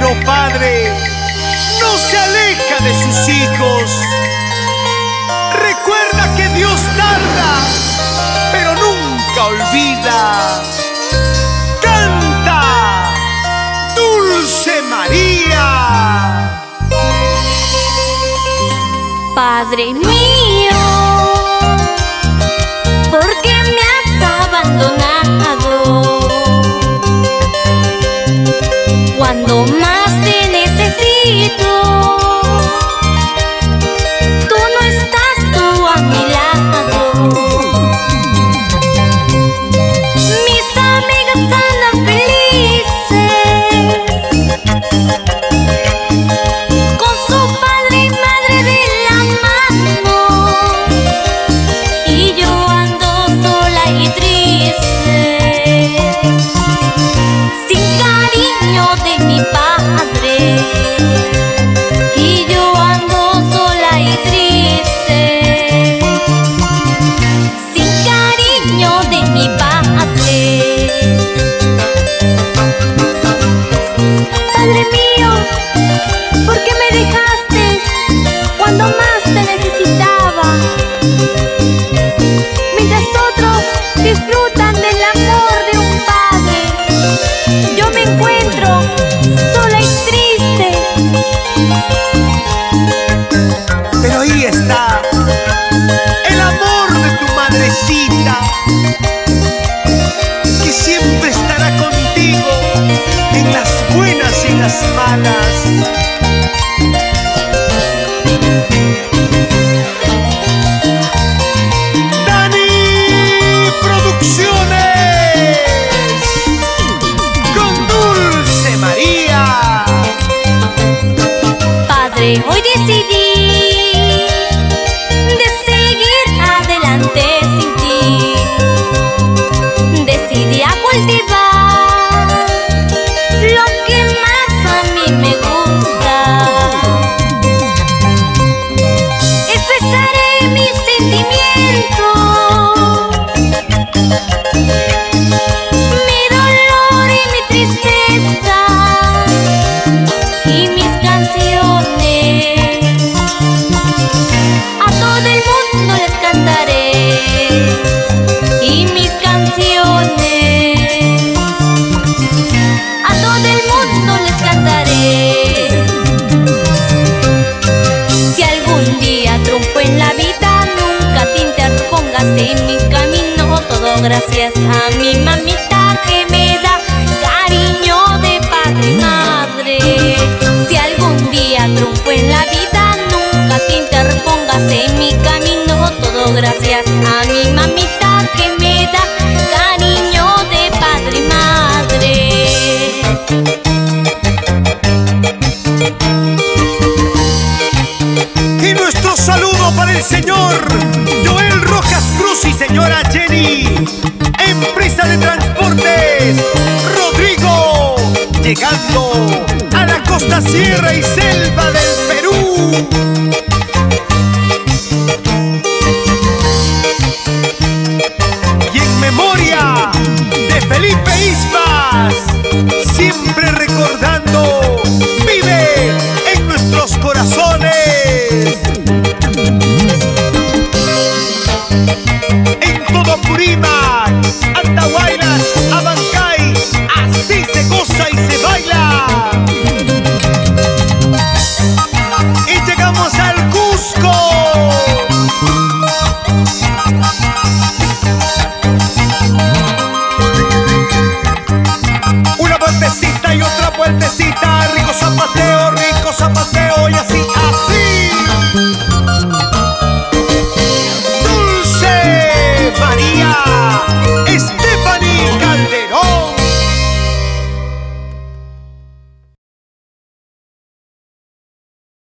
bueno padre no se aleja de sus hijos. Recuerda que Dios tarda, pero nunca olvida. ¡Canta, Dulce María! Padre mío, ¿por qué me has abandonado? Cuando más te necesito, tú no estás tú a mi lado. Mis amigas andan felices con su padre y madre de la mano, y yo ando sola y triste, sin cariño de mi padre. Y yo ando sola y triste, sin cariño de mi padre. Padre mío, ¿por qué me dejaste cuando más te necesitaba? Mientras otros disfrutan del amor de un padre, yo me encuentro sola y triste. Pero ahí está el amor de tu madrecita, que siempre estará contigo en las buenas y en las malas. Dani Producciones con Dulce María. Padre, hoy decidí de seguir adelante sin ti. Decidí a cultivar lo que más a mí me gusta. Expresaré mis sentimientos, mi dolor y mi tristeza, y mis canciones. A todo el mundo les cantaré, y mis canciones. A todo el mundo les cantaré. Si algún día triunfo en la vida, nunca te interpongas en mi camino. Todo gracias a mi mamita, que me da cariño de padre y madre. Si algún día triunfo en la vida, nunca te interpongas en mi camino. Todo gracias a mi mamita, que me da cariño de padre y madre. Y nuestro saludo para el señor Joel Rojas Cruz y señora Jenny, empresa de transportes Rodrigo, llegando a la costa, sierra y selva del Perú. Y en memoria de Felipe Ismas, siempre recordando, vive en nuestros corazones. En todo Apurímac, Andahuaylas, Abancay, así se goza y se baila. Y llegamos a